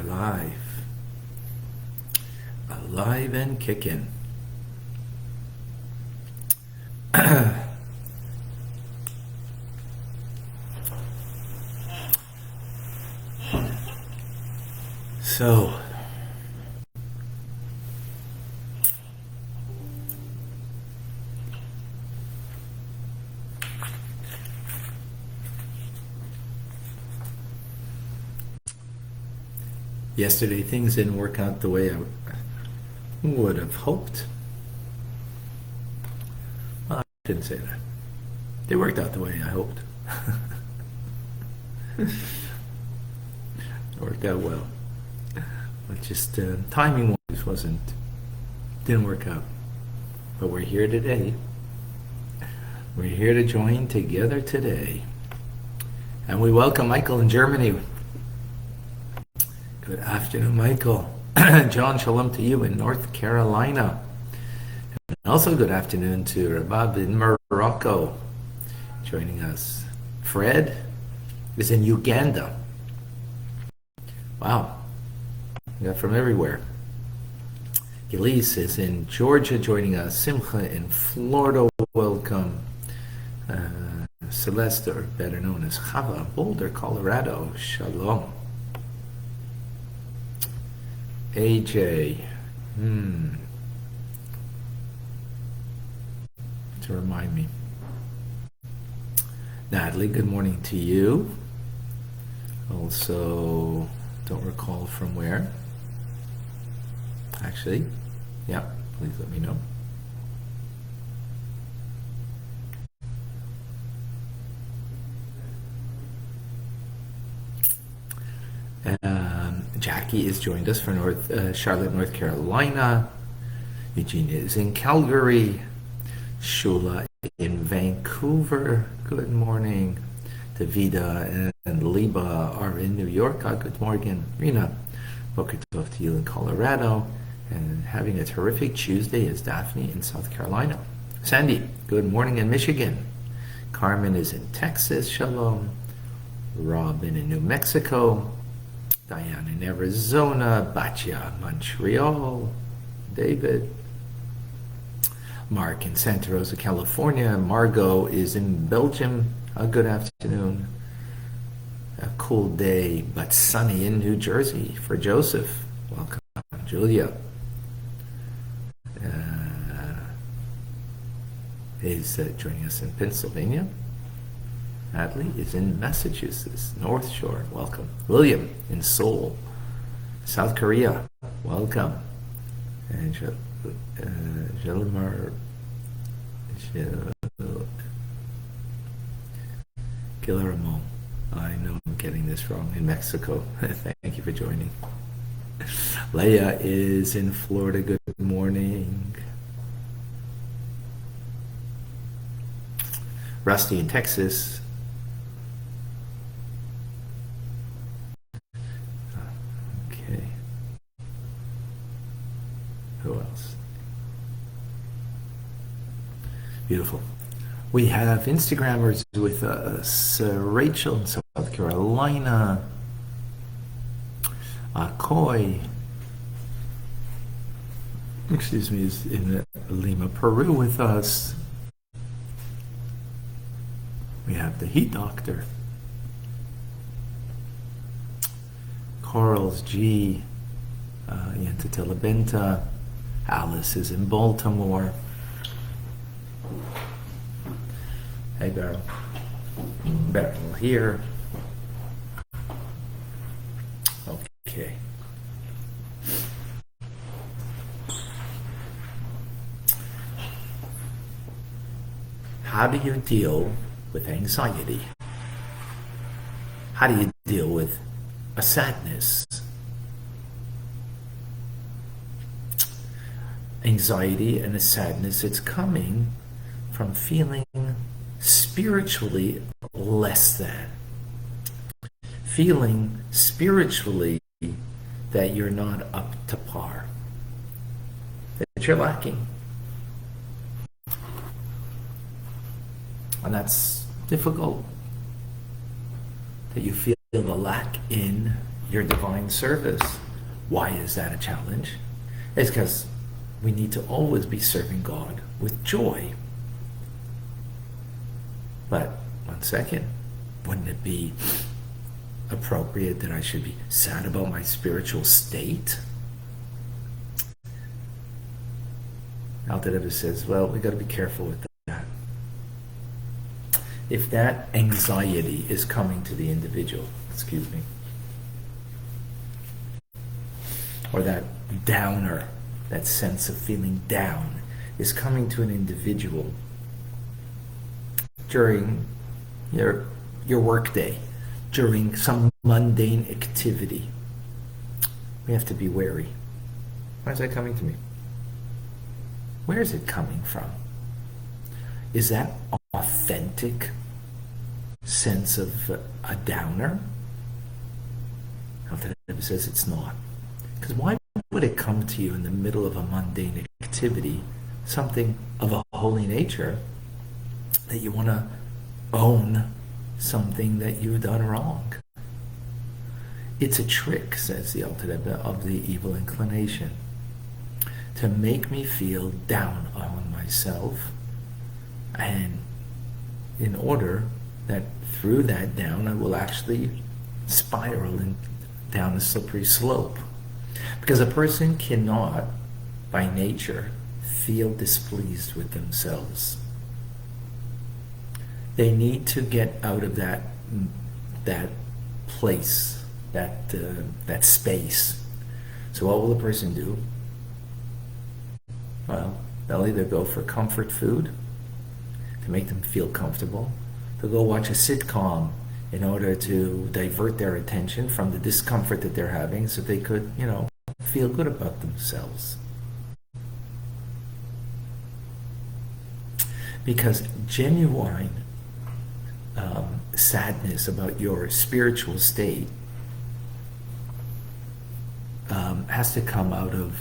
live. Alive and kicking. So, yesterday things didn't work out the way I would have hoped. Well, I didn't say that. They worked out the way I hoped. It worked out well. But just timing-wise didn't work out. But we're here today. We're here to join together today. And we welcome Michael in Germany. Good afternoon, Michael. John, shalom to you in North Carolina. And also good afternoon to Rabbi in Morocco joining us. Fred is in Uganda. Wow. We got from everywhere. Elise is in Georgia joining us. Simcha in Florida, welcome. Celeste, or better known as Chava, Boulder, Colorado, shalom. AJ, to remind me. Natalie, good morning to you. Also, don't recall from where. Actually, yeah, please let me know. Jackie is joined us from Charlotte, North Carolina. Eugenia is in Calgary. Shula in Vancouver. Good morning. Davida and Liba are in New York. Good morning. Rena, Boker Tov to you in Colorado. And having a terrific Tuesday is Daphne in South Carolina. Sandy, good morning in Michigan. Carmen is in Texas. Shalom. Robin in New Mexico. Diane in Arizona. Batya, Montreal. David. Mark in Santa Rosa, California. Margot is in Belgium. Good afternoon. A cool day, but sunny in New Jersey for Joseph. Welcome. Julia is joining us in Pennsylvania. Hadley is in Massachusetts, North Shore. Welcome. William in Seoul, South Korea. Welcome. And Jelimar Guillermo. I know I'm getting this wrong, in Mexico. Thank you for joining. Leah is in Florida. Good morning. Rusty in Texas. Okay. Who else? Beautiful. We have Instagrammers with us. Rachel in South Carolina. Akoy, excuse me, is in Lima, Peru with us. We have the Heat Doctor. Corals G, Yenta Telebenta. Alice is in Baltimore. Hey, Beryl. Beryl here. Okay. How do you deal with anxiety? How do you deal with a sadness? Anxiety and a sadness, it's coming from feeling spiritually less than. Feeling spiritually that you're not up to par. That you're lacking. And that's difficult. That you feel the lack in your divine service. Why is that a challenge? It's because we need to always be serving God with joy. But one second, wouldn't it be appropriate that I should be sad about my spiritual state? Alter says, well, we got to be careful with that. If that anxiety is coming to the individual, or that downer, that sense of feeling down, is coming to an individual during your work day, during some mundane activity, we have to be wary. Why is that coming to me? Where is it coming from? Is that authentic sense of a downer? Alter Rebbe says it's not. Because why would it come to you in the middle of a mundane activity, something of a holy nature, that you want to own something that you've done wrong? It's a trick, says the Alter Rebbe, of the evil inclination, to make me feel down on myself, and in order that through that down I will actually spiral down a slippery slope. Because a person cannot, by nature, feel displeased with themselves. They need to get out of that place, that space. So what will the person do? Well, they'll either go for comfort food to make them feel comfortable. They'll go watch a sitcom in order to divert their attention from the discomfort that they're having, so they could, feel good about themselves. Because genuine sadness about your spiritual state has to come out of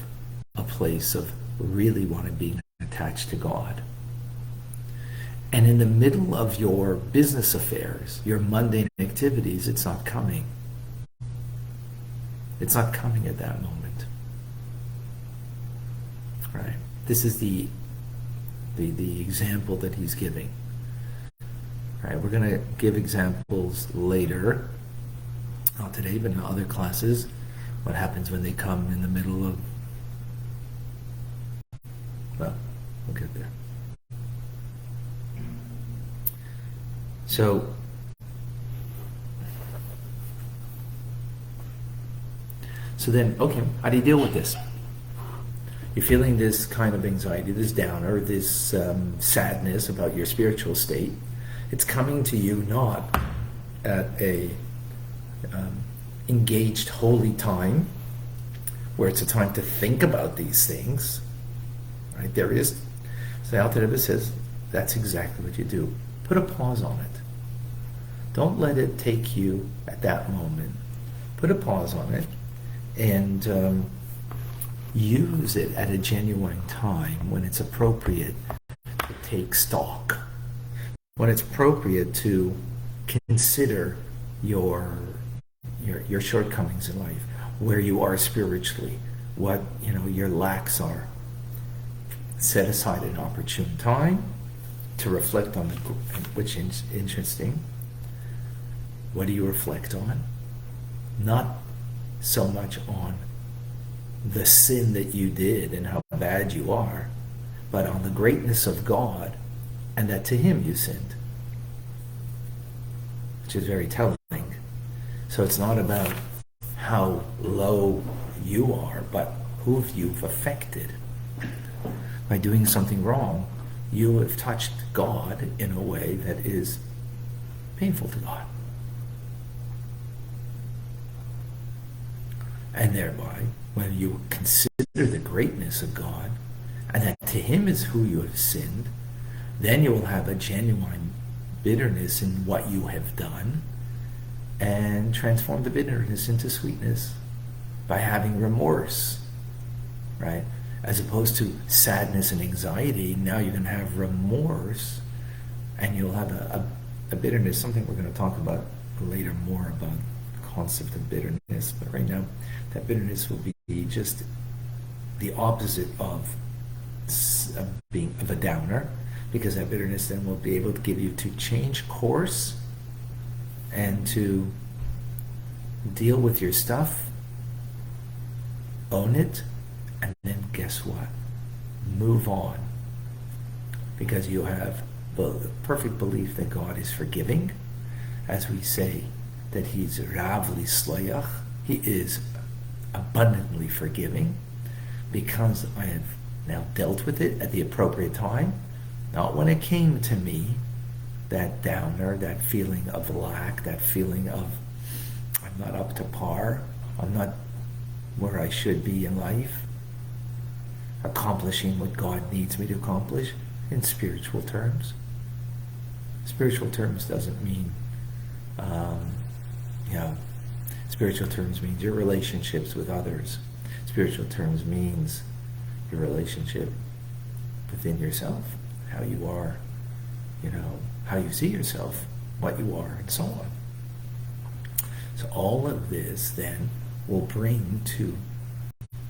a place of really want to be attached to God. And in the middle of your business affairs, your mundane activities, it's not coming. It's not coming at that moment. Right? This is the example that he's giving. Right? We're going to give examples later, not today, but in other classes, what happens when they come in the middle of, well, we'll get there. So then, okay, how do you deal with this? You're feeling this kind of anxiety, this downer, this sadness about your spiritual state. It's coming to you not at a engaged holy time, where it's a time to think about these things. Right? There is. So Alter Rebbe says that's exactly what you do. Put a pause on it. Don't let it take you at that moment. Put a pause on it and use it at a genuine time when it's appropriate to take stock. When it's appropriate to consider your shortcomings in life, where you are spiritually, what your lacks are. Set aside an opportune time to reflect on which is interesting. What do you reflect on? Not so much on the sin that you did and how bad you are, but on the greatness of God and that to Him you sinned, which is very telling. So it's not about how low you are, but who you've affected. By doing something wrong, you have touched God in a way that is painful to God. And thereby, when you consider the greatness of God, and that to Him is who you have sinned, then you will have a genuine bitterness in what you have done, and transform the bitterness into sweetness by having remorse, right? As opposed to sadness and anxiety, now you're going to have remorse, and you'll have a bitterness, something we're going to talk about later more about concept of bitterness, but right now that bitterness will be just the opposite of being of a downer, because that bitterness then will be able to give you to change course and to deal with your stuff, own it, and then guess what? Move on. Because you have the perfect belief that God is forgiving, as we say that He's Rav Lislayach, He is abundantly forgiving, because I have now dealt with it at the appropriate time, not when it came to me, that downer, that feeling of lack, that feeling of I'm not up to par, I'm not where I should be in life, accomplishing what God needs me to accomplish in spiritual terms. Spiritual terms doesn't mean, spiritual terms means your relationships with others. Spiritual terms means your relationship within yourself, how you are, how you see yourself, what you are, and so on. So all of this then will bring to,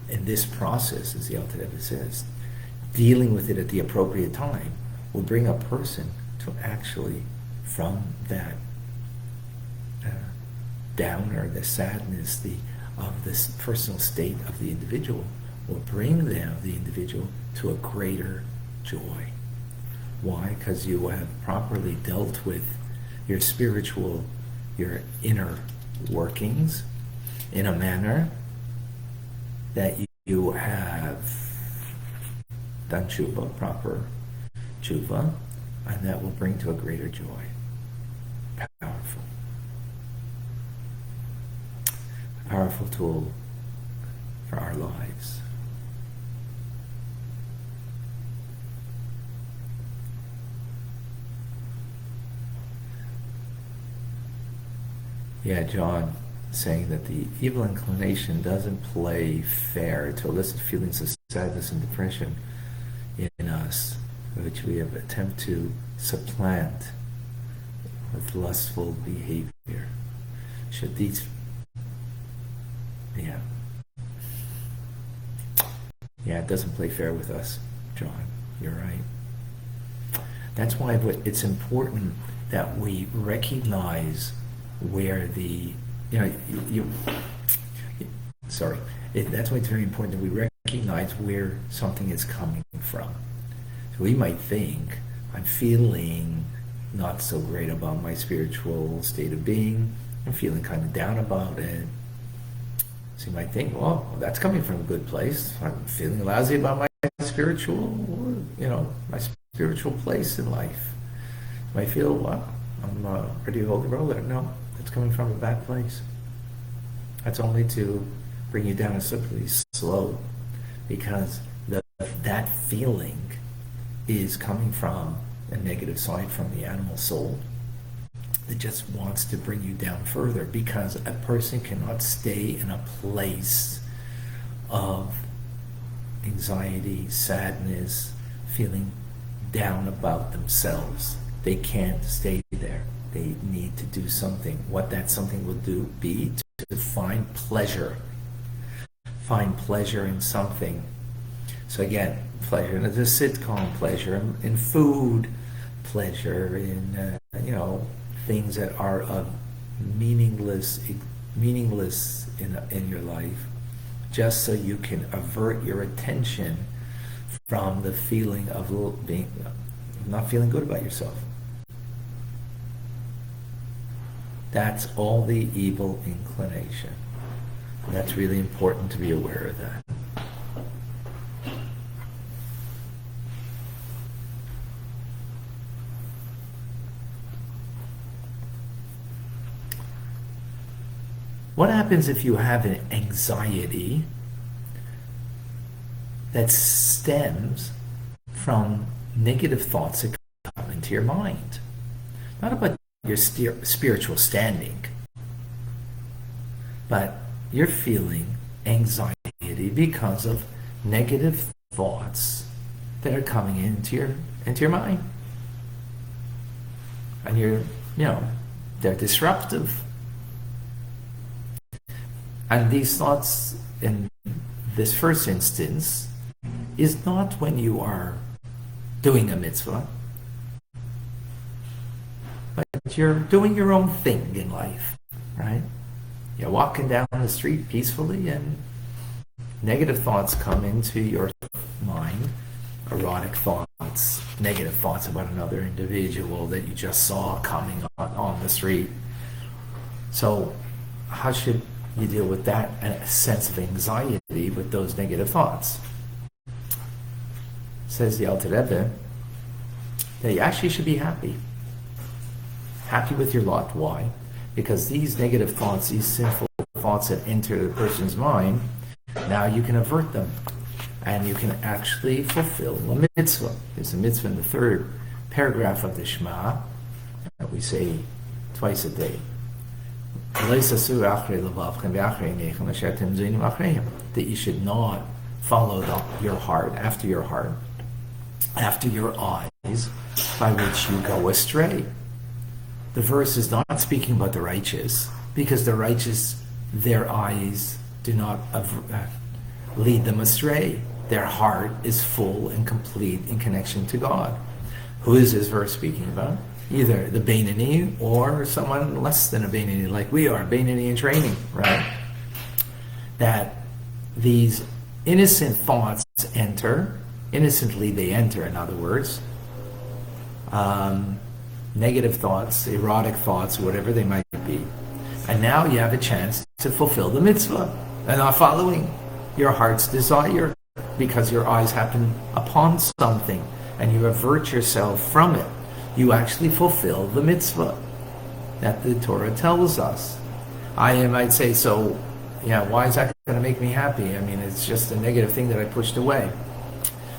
in this process, as the Alter Rebbe says, dealing with it at the appropriate time will bring a person to actually, from that downer, the sadness, of this personal state of the individual, will bring the individual to a greater joy. Why? Because you have properly dealt with your spiritual, your inner workings in a manner that you have done tshuva, proper tshuva, and that will bring to a greater joy. Powerful. A powerful tool for our lives. Yeah, John saying that the evil inclination doesn't play fair to elicit feelings of sadness and depression in us, which we have attempt to supplant with lustful behavior. Should these... Yeah, it doesn't play fair with us, John. You're right. That's why it's important that we recognize where that's why it's very important that we recognize where something is coming from. So we might think, I'm feeling not so great about my spiritual state of being, I'm feeling kind of down about it. So you might think, well, that's coming from a good place. I'm feeling lousy about my spiritual place in life. You might feel, well, I'm ready to hold the roller. No, it's coming from a bad place. That's only to bring you down a slippery slope, because that feeling is coming from a negative side from the animal soul that just wants to bring you down further, because a person cannot stay in a place of anxiety, sadness, feeling down about themselves. They can't stay there. They need to do something. What that something will be to find pleasure. Find pleasure in something. So again, pleasure in the sitcom, pleasure in food, pleasure in things that are meaningless in your life, just so you can avert your attention from the feeling of not feeling good about yourself. That's all the evil inclination. And that's really important to be aware of that. What happens if you have an anxiety that stems from negative thoughts that come into your mind? Not about your spiritual standing, but you're feeling anxiety because of negative thoughts that are coming into your mind. And they're disruptive. And these thoughts, in this first instance, is not when you are doing a mitzvah, but you're doing your own thing in life, right? You're walking down the street peacefully and negative thoughts come into your mind, erotic thoughts, negative thoughts about another individual that you just saw coming on the street. So how should you deal with that and a sense of anxiety with those negative thoughts? Says the Alter Rebbe that you actually should be happy. Happy with your lot. Why? Because these negative thoughts, these sinful thoughts that enter the person's mind, now you can avert them. And you can actually fulfill a mitzvah. There's a mitzvah in the third paragraph of the Shema that we say twice a day. That you should not follow your heart, after your eyes, by which you go astray. The verse is not speaking about the righteous, because the righteous, their eyes do not lead them astray. Their heart is full and complete in connection to God. Who is this verse speaking about? Either the Beinoni or someone less than a Beinoni, like we are, Beinoni in training, right? That these innocent thoughts enter, innocently they enter, in other words, negative thoughts, erotic thoughts, whatever they might be. And now you have a chance to fulfill the mitzvah and not following your heart's desire, because your eyes happen upon something and you avert yourself from it. You actually fulfill the mitzvah that the Torah tells us. I might say, so, yeah, why is that going to make me happy? I mean, it's just a negative thing that I pushed away.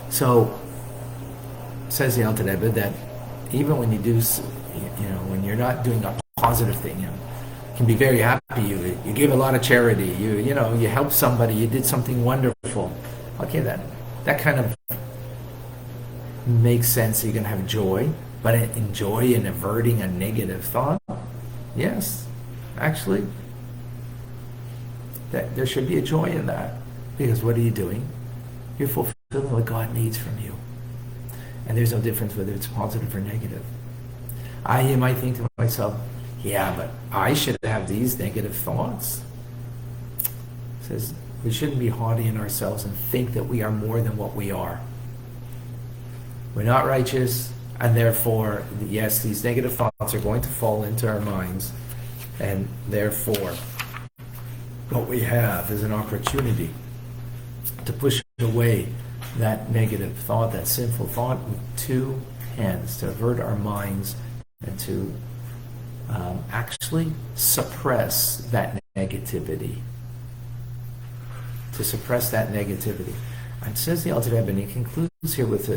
So, says the Alter Rebbe that even when you do, when you're not doing a positive thing, you can be very happy. You give a lot of charity. You help somebody. You did something wonderful. Okay, that kind of makes sense. You're going to have joy, but in joy in averting a negative thought, yes, actually, that there should be a joy in that, because what are you doing? You're fulfilling what God needs from you, and there's no difference whether it's positive or negative. I might think to myself, yeah, but I should have these negative thoughts. It says we shouldn't be haughty in ourselves and think that we are more than what we are. We're not righteous, and therefore, yes, these negative thoughts are going to fall into our minds, and therefore, what we have is an opportunity to push away that negative thought, that sinful thought, with two hands, to avert our minds and to actually suppress that negativity. To suppress that negativity. And says the Alter Rebbe, and he concludes here with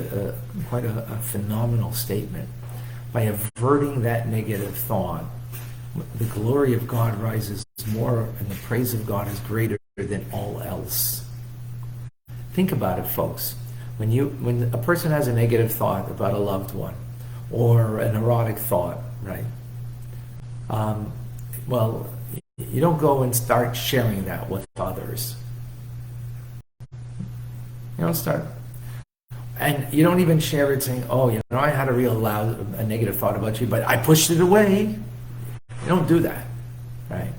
quite a phenomenal statement. By averting that negative thought, the glory of God rises more, and the praise of God is greater than all else. Think about it, folks. When a person has a negative thought about a loved one, or an erotic thought, right? Well, you don't go and start sharing that with others. You don't start. And you don't even share it saying, oh, I had a negative thought about you, but I pushed it away. You don't do that, right?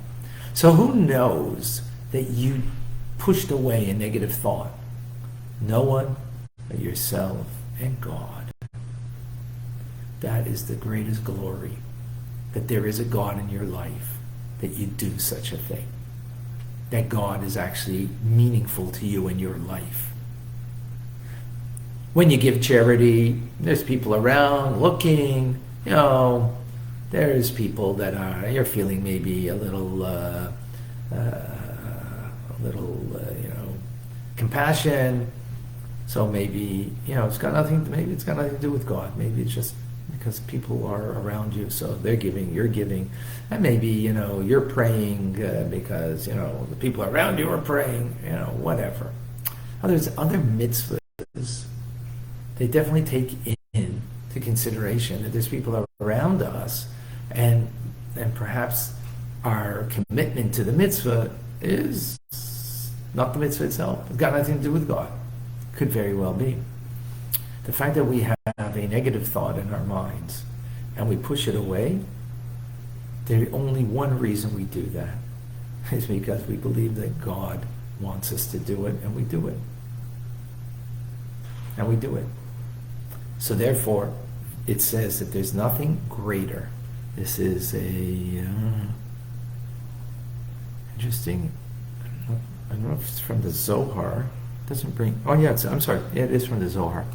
So who knows that you pushed away a negative thought? No one but yourself and God. That is the greatest glory, that there is a God in your life, that you do such a thing. That God is actually meaningful to you in your life. When you give charity, there's people around looking, there's people that you're feeling maybe a little compassion. So maybe, it's got nothing to do with God. Maybe it's just because people are around you, so they're giving, you're giving. And maybe, you're praying because, the people around you are praying, whatever. There's other mitzvahs. They definitely take into consideration that there's people around us, and perhaps our commitment to the mitzvah is not the mitzvah itself. It's got nothing to do with God. Could very well be. The fact that we have a negative thought in our minds and we push it away, there's only one reason we do that. Is because we believe that God wants us to do it, and we do it. And we do it. So therefore, it says that there's nothing greater. This is a interesting, I don't know if it's from the Zohar. It doesn't bring, oh yeah, I'm sorry, yeah, it is from the Zohar.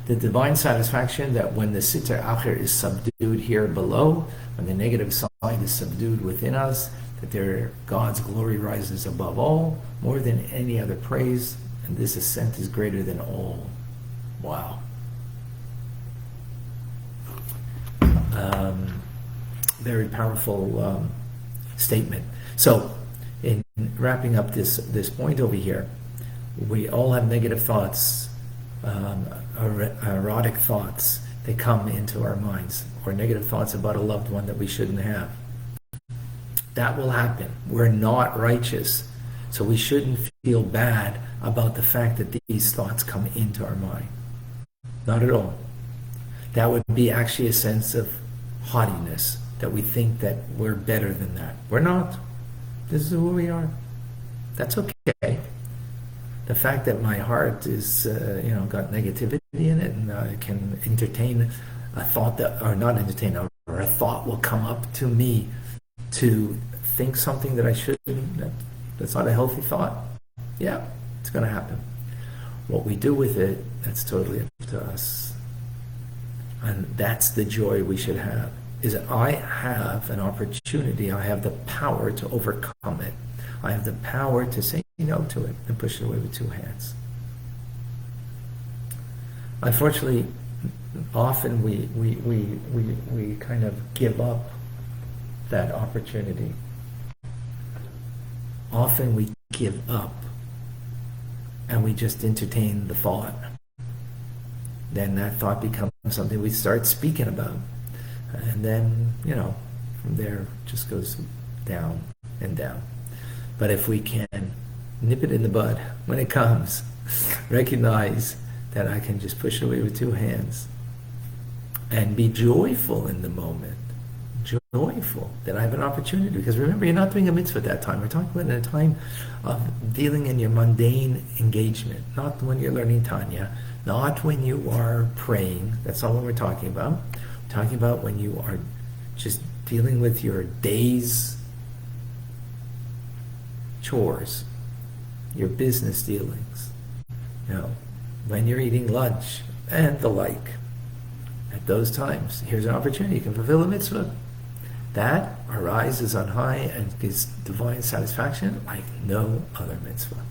The divine satisfaction that when the Sitter Acher is subdued here below, when the negative side is subdued within us, that there God's glory rises above all, more than any other praise, and this ascent is greater than all. Wow. Very powerful statement. So, in wrapping up this point over here, we all have negative thoughts, erotic thoughts. They come into our minds, or negative thoughts about a loved one that we shouldn't have. That will happen. We're not righteous, so we shouldn't feel bad about the fact that these thoughts come into our mind. Not at all. That would be actually a sense of haughtiness, that we think that we're better than that. We're not. This is who we are. That's okay. The fact that my heart is, got negativity in it, and I can entertain a thought that, or not entertain, or a thought will come up to me to think something that I shouldn't, that's not a healthy thought. Yeah, it's going to happen. What we do with it, that's totally up to us. And that's the joy we should have, is that I have an opportunity, I have the power to overcome it. I have the power to say no to it and push it away with two hands. Unfortunately, often we kind of give up that opportunity. Often we give up and we just entertain the thought. Then that thought becomes something we start speaking about. And then, from there it just goes down and down. But if we can nip it in the bud when it comes, recognize that I can just push it away with two hands and be joyful in the moment. Joyful that I have an opportunity. Because remember, you're not doing a mitzvah at that time. We're talking about a time of dealing in your mundane engagement. Not when you're learning Tanya. Not when you are praying. That's not what we're talking about. We're talking about when you are just dealing with your day's chores, your business dealings, when you're eating lunch and the like. At those times, here's an opportunity. You can fulfill a mitzvah. That arises on high and gives divine satisfaction like no other mitzvah.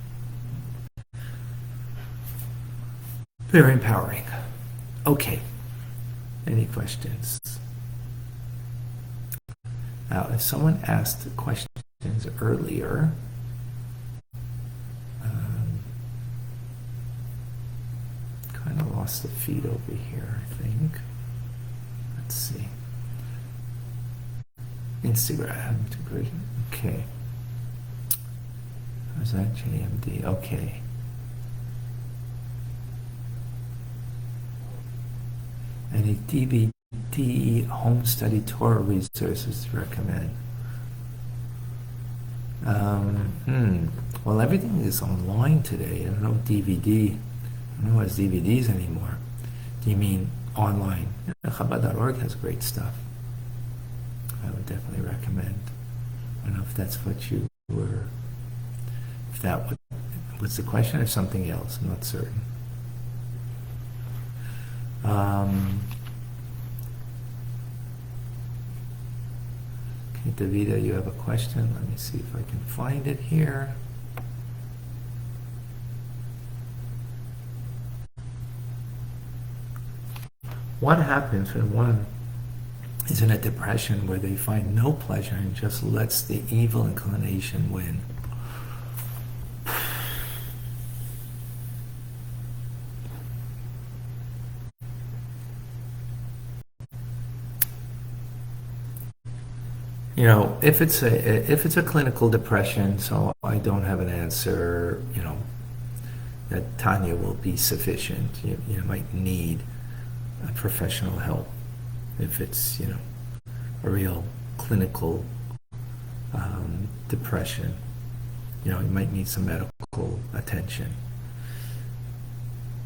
Very empowering. Okay. Any questions? Now, if someone asked questions earlier, kind of lost the feed over here, I think. Let's see. Instagram. Okay. How's that? JMD. Okay. Any DVD home study Torah resources to recommend? Well, everything is online today. I don't know DVD. I don't know what's DVDs anymore. Do you mean online? Chabad.org has great stuff. I would definitely recommend. I don't know if that's what you were, if that was the question or something else. I'm not certain. Okay, Davida, you have a question. Let me see if I can find it here. What happens when one is in a depression where they find no pleasure and just lets the evil inclination win? If it's a clinical depression, so I don't have an answer, that Tanya will be sufficient. You might need a professional help if it's, a real clinical depression. You might need some medical attention.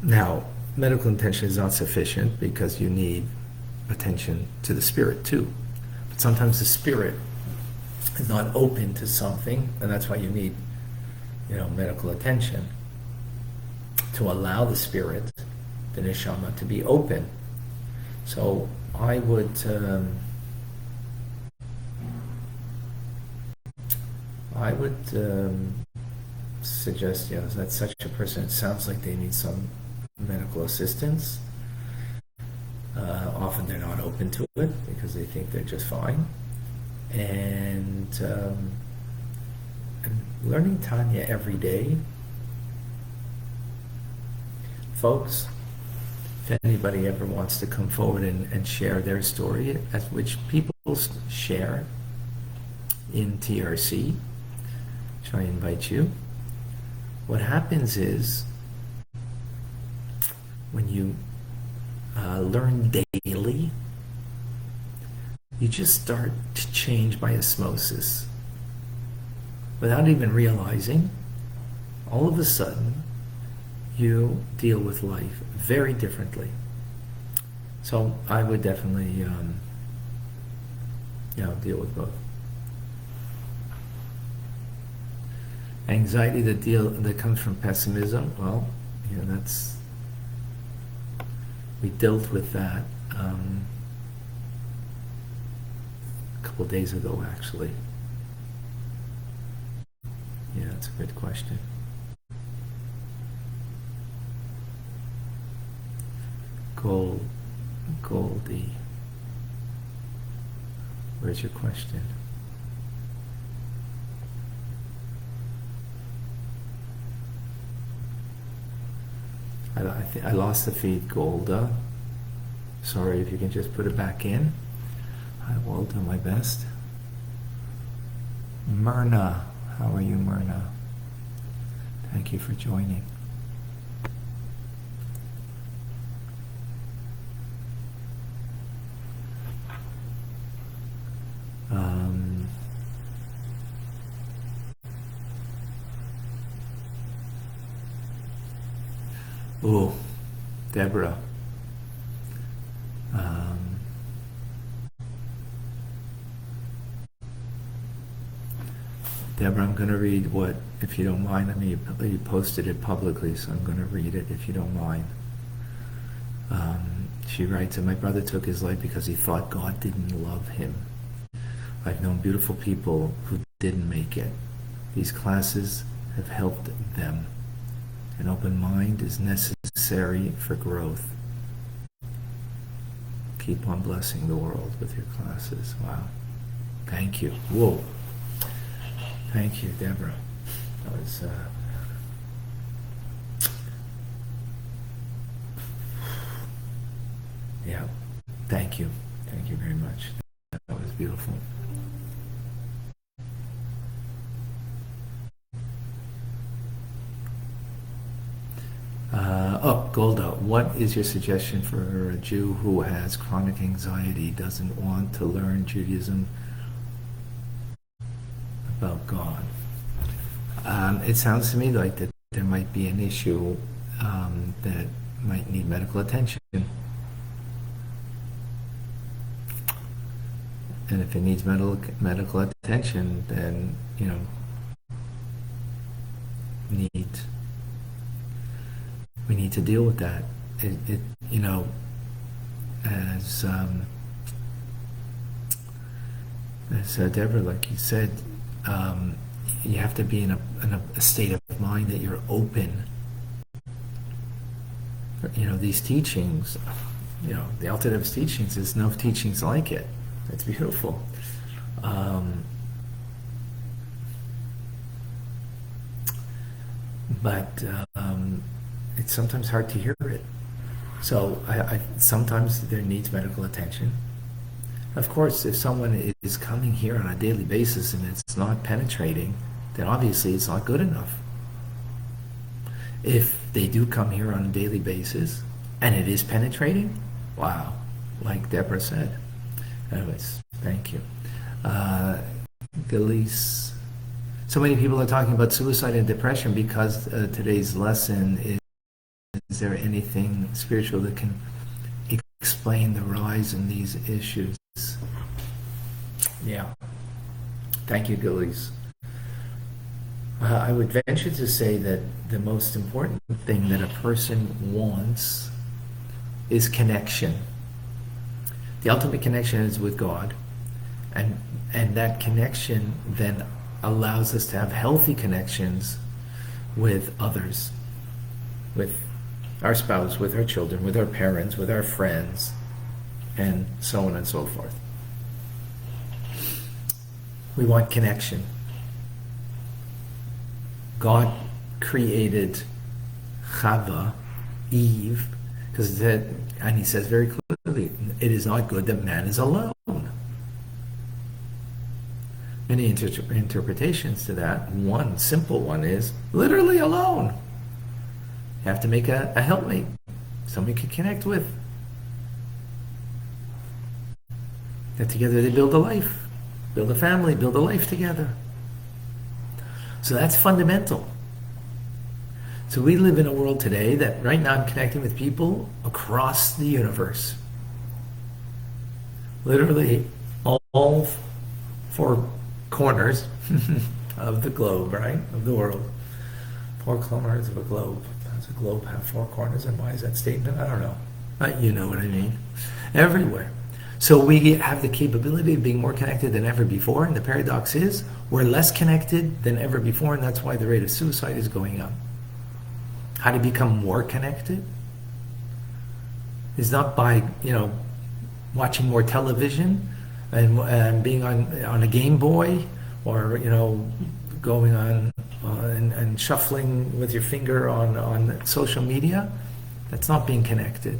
Now, medical attention is not sufficient because you need attention to the spirit too. But sometimes the spirit is not open to something, and that's why you need, medical attention to allow the spirit, the neshama, to be open. So I would suggest, that such a person, it sounds like they need some medical assistance. Often they're not open to it because they think they're just fine. And learning Tanya every day. Folks, if anybody ever wants to come forward and share their story, at which people share in TRC, which I invite you, what happens is when you learn daily, you just start to change by osmosis. Without even realizing, all of a sudden, you deal with life very differently. So I would definitely, deal with both. Anxiety that comes from pessimism, well, we dealt with that a couple of days ago, actually. Yeah, that's a good question. Goldie, where's your question? I lost the feed, Golda. Sorry, if you can just put it back in. I will do my best. Myrna, how are you, Myrna? Thank you for joining. Deborah. Deborah, I'm going to read what, if you don't mind. I mean, you posted it publicly, so I'm going to read it if you don't mind. She writes that my brother took his life because he thought God didn't love him. I've known beautiful people who didn't make it. These classes have helped them. An open mind is necessary for growth. Keep on blessing the world with your classes. Wow. Thank you. Whoa. Thank you, Deborah. That was yeah. Thank you. Thank you very much. That was beautiful. Golda, what is your suggestion for a Jew who has chronic anxiety, doesn't want to learn Judaism about God? It sounds to me like that there might be an issue that might need medical attention. And if it needs medical attention, then, we need to deal with that. As Deborah, like you said, you have to be in a state of mind that you're open. These teachings, the Alter Rebbe's teachings, there's no teachings like it. It's beautiful. But it's sometimes hard to hear it. So I sometimes there needs medical attention. Of course, if someone is coming here on a daily basis and it's not penetrating, then obviously it's not good enough. If they do come here on a daily basis and it is penetrating, wow, like Deborah said. Anyways, thank you. Gillies. So many people are talking about suicide and depression because today's lesson is there anything spiritual that can explain the rise in these issues? Yeah. Thank you, Gillies. I would venture to say that the most important thing that a person wants is connection. The ultimate connection is with God, and that connection then allows us to have healthy connections with others, with our spouse, with our children, with our parents, with our friends, and so on and so forth. We want connection. God created Chava, Eve, and he says very clearly, it is not good that man is alone. Many interpretations to that. One simple one is literally alone. You have to make a helpmate, somebody you can connect with. That together they build a life, build a family, build a life together. So that's fundamental. So we live in a world today that right now I'm connecting with people across the universe. Literally all four corners of the globe, right? Of the world. Four corners of a globe. Does a globe have four corners? And why is that statement? I don't know. But you know what I mean. Everywhere. So we have the capability of being more connected than ever before, and the paradox is we're less connected than ever before, and that's why the rate of suicide is going up. How to become more connected is not by, watching more television and being on a Game Boy, or going on and shuffling with your finger on social media. That's not being connected.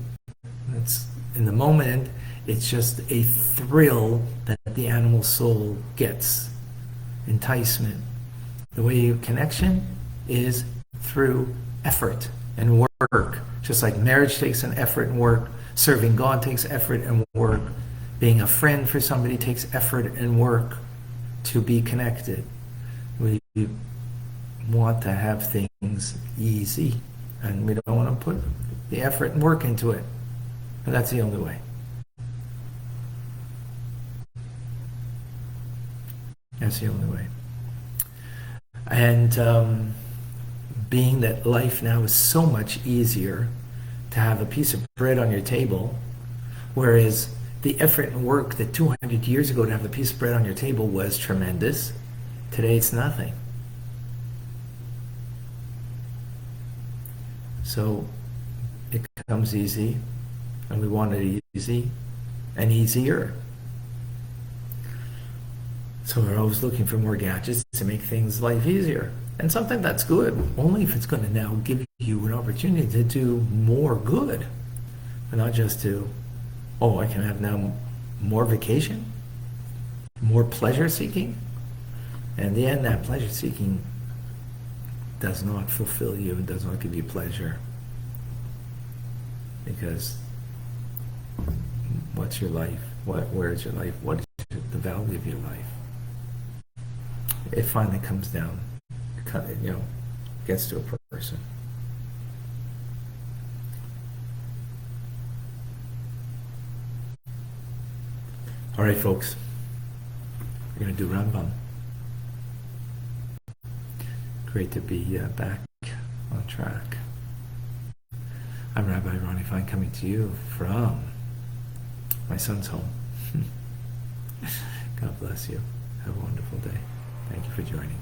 That's in the moment. It's just a thrill that the animal soul gets, enticement. The way of connection is through effort and work. Just like marriage takes an effort and work, serving God takes effort and work, being a friend for somebody takes effort and work to be connected. We want to have things easy, and we don't want to put the effort and work into it. And that's the only way. That's the only way. And being that life now is so much easier to have a piece of bread on your table, whereas the effort and work that 200 years ago to have a piece of bread on your table was tremendous, today it's nothing. So it comes easy, and we want it easy and easier. So we're always looking for more gadgets to make life easier. And sometimes that's good, only if it's going to now give you an opportunity to do more good. And not just I can have now more vacation, more pleasure seeking. And in the end, that pleasure seeking does not fulfill you and does not give you pleasure. Because what's your life? Where is your life? What is the value of your life? It finally comes down, gets to a person. All right, folks, we're going to do Rambam. Great to be back on track. I'm Rabbi Ronnie Fine, coming to you from my son's home. God bless you. Have a wonderful day. Thank you for joining.